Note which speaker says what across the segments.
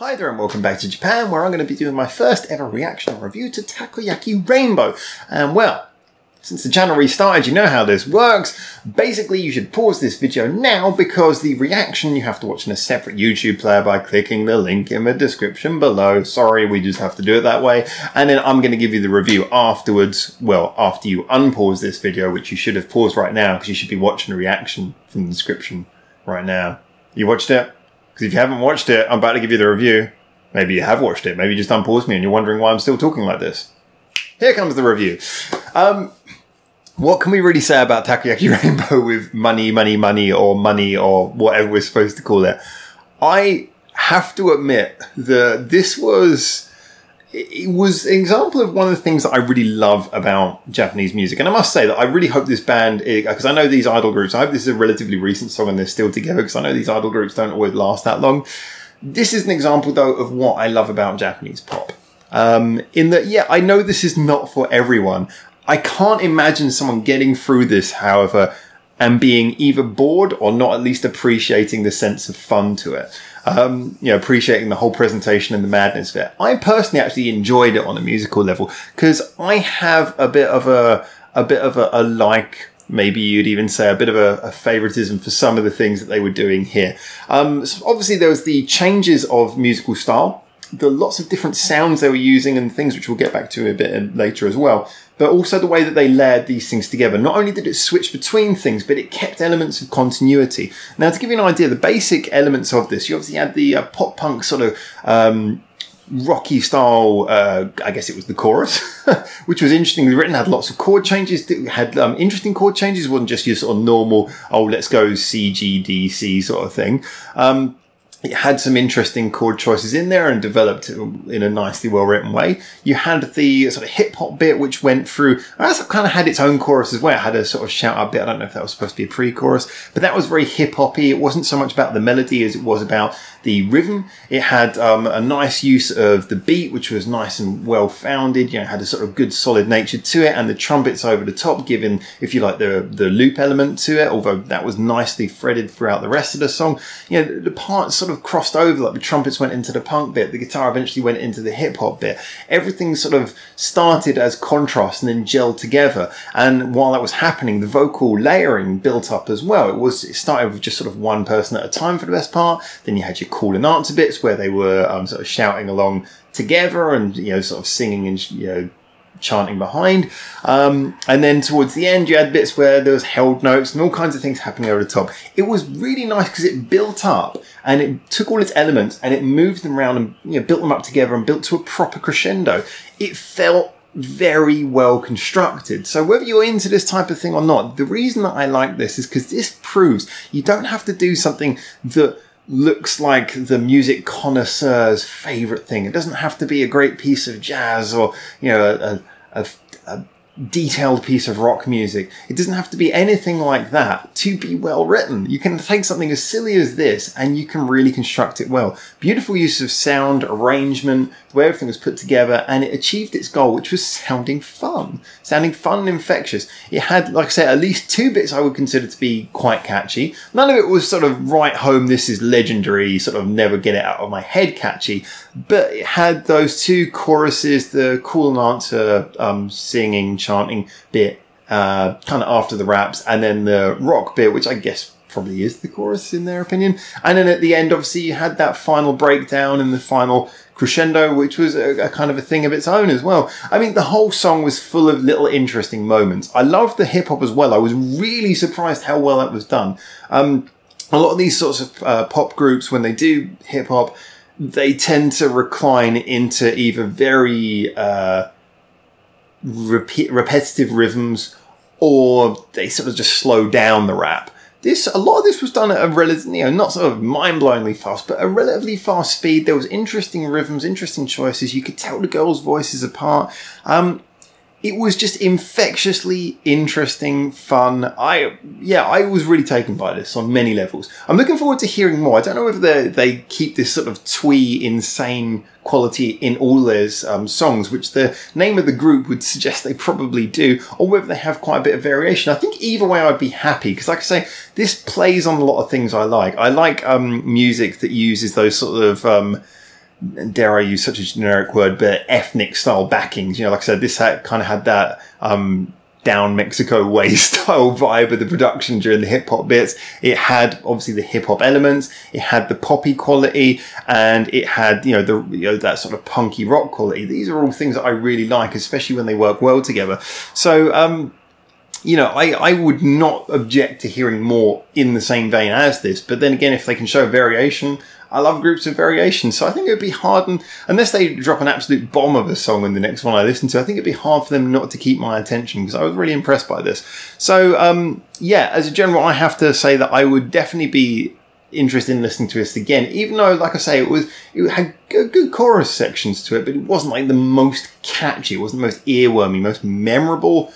Speaker 1: Hi there and welcome back to Japan, where I'm going to be doing my first ever reaction and review to Takoyaki Rainbow. And well, since the channel restarted, you know how this works. Basically, you should pause this video now because the reaction you have to watch in a separate YouTube player by clicking the link in the description below. Sorry, we just have to do it that way. And then I'm going to give you the review afterwards. Well, after you unpause this video, which you should have paused right now because you should be watching the reaction from the description right now. You watched it? Because if you haven't watched it, I'm about to give you the review. Maybe you have watched it. Maybe you just unpaused me and you're wondering why I'm still talking like this. Here comes the review. What can we really say about Takoyaki Rainbow with money or whatever we're supposed to call it? I have to admit that this was... It was an example of one of the things that I really love about Japanese music. And I must say that I really hope this band, because I know these idol groups, I hope this is a relatively recent song and they're still together, because I know these idol groups don't always last that long. This is an example, though, of what I love about Japanese pop. In that, yeah, I know this is not for everyone. I can't imagine someone getting through this, however, and being either bored or not at least appreciating the sense of fun to it. You know, appreciating the whole presentation and the madness of it. I personally actually enjoyed it on a musical level because I have a bit of a like, maybe you'd even say a bit of a favoritism for some of the things that they were doing here. So obviously there was the changes of musical style, the lots of different sounds they were using and things which we'll get back to a bit later as well. But also the way that they layered these things together. Not only did it switch between things, but it kept elements of continuity. Now, to give you an idea, the basic elements of this, you obviously had the pop-punk sort of rocky style, I guess it was the chorus, which was interestingly written, had lots of chord changes, it had interesting chord changes, it wasn't just your sort of normal, oh, let's go C, G, D, C sort of thing. It had some interesting chord choices in there and developed in a nicely well-written way. You had the sort of hip-hop bit, which went through... That kind of had its own chorus as well. It had a sort of shout-out bit. I don't know if that was supposed to be a pre-chorus, but that was very hip-hoppy. It wasn't so much about the melody as it was about the rhythm. It had a nice use of the beat, which was nice and well-founded. You know, it had a sort of good, solid nature to it, and the trumpets over the top, giving, if you like, the loop element to it, although that was nicely threaded throughout the rest of the song. You know, the parts sort of crossed over, like the trumpets went into the punk bit, the guitar eventually went into the hip-hop bit. Everything sort of started as contrast and then gelled together, and while that was happening, the vocal layering built up as well. It started with just sort of one person at a time for the best part, then you had your call and answer bits where they were sort of shouting along together and, you know, sort of singing and, you know, chanting behind, and then towards the end you had bits where there was held notes and all kinds of things happening over the top. It was really nice because it built up and it took all its elements and it moved them around and, you know, built them up together and built to a proper crescendo. It felt very well constructed. So whether you're into this type of thing or not, the reason that I like this is because this proves you don't have to do something that looks like the music connoisseur's favorite thing. It doesn't have to be a great piece of jazz or, you know, a detailed piece of rock music. It doesn't have to be anything like that to be well written. You can take something as silly as this and you can really construct it well. Beautiful use of sound, arrangement, the way everything was put together, and it achieved its goal, which was sounding fun and infectious. It had, like I said, at least two bits I would consider to be quite catchy. None of it was sort of right home, this is legendary, sort of never get it out of my head catchy, but it had those two choruses, the call and answer singing, chanting bit kind of after the raps, and then the rock bit, which I guess probably is the chorus in their opinion. And then at the end, obviously, you had that final breakdown and the final crescendo, which was a kind of a thing of its own as well. I mean, the whole song was full of little interesting moments. I loved the hip-hop as well. I was really surprised how well that was done. A lot of these sorts of pop groups, when they do hip-hop, they tend to recline into either very repetitive rhythms, or they sort of just slow down the rap. A lot of this was done at a relatively, you know, not sort of mind-blowingly fast, but a relatively fast speed. There was interesting rhythms, interesting choices. You could tell the girls' voices apart. It was just infectiously interesting, fun. I was really taken by this on many levels. I'm looking forward to hearing more. I don't know whether they keep this sort of twee, insane quality in all their songs, which the name of the group would suggest they probably do, or whether they have quite a bit of variation. I think either way I'd be happy, because like I say, this plays on a lot of things I like. I like music that uses those sort of dare I use such a generic word, but ethnic style backings. You know, like I said, this kind of had that down Mexico way style vibe of the production during the hip hop bits. It had obviously the hip hop elements, it had the poppy quality, and it had, you know, that sort of punky rock quality. These are all things that I really like, especially when they work well together. So, you know, I would not object to hearing more in the same vein as this, but then again, if they can show variation, I love groups of variation, so I think it would be hard, unless they drop an absolute bomb of a song in the next one I listen to, I think it'd be hard for them not to keep my attention, because I was really impressed by this. So, yeah, as a general, I have to say that I would definitely be interested in listening to this again, even though, like I say, it had good chorus sections to it, but it wasn't like the most catchy, it wasn't the most earwormy, most memorable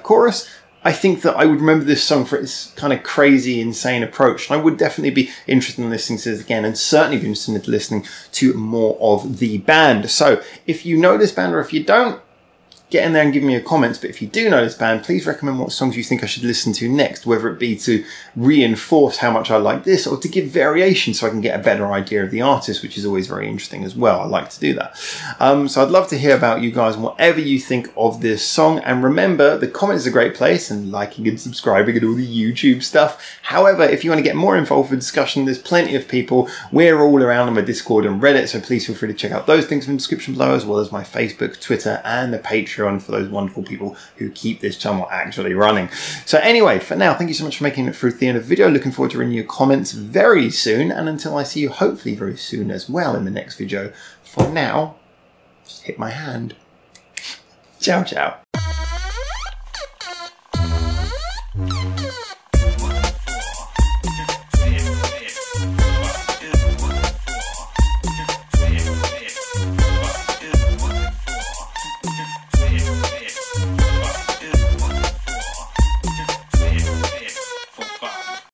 Speaker 1: chorus. I think that I would remember this song for its kind of crazy, insane approach. And I would definitely be interested in listening to this again, and certainly be interested in listening to more of the band. So if you know this band, or if you don't, get in there and give me your comments. But if you do know this band, please recommend what songs you think I should listen to next, whether it be to reinforce how much I like this, or to give variation so I can get a better idea of the artist, which is always very interesting as well. I like to do that. So I'd love to hear about you guys and whatever you think of this song. And remember, the comments is a great place, and liking and subscribing and all the YouTube stuff. However, if you want to get more info for discussion, there's plenty of people. We're all around on my Discord and Reddit, so please feel free to check out those things in the description below, as well as my Facebook, Twitter, and the Patreon for those wonderful people who keep this channel actually running. So anyway, for now, thank you so much for making it through to the end of the video. Looking forward to reading your comments very soon, and until I see you hopefully very soon as well in the next video, for now, just hit my hand. Ciao, ciao.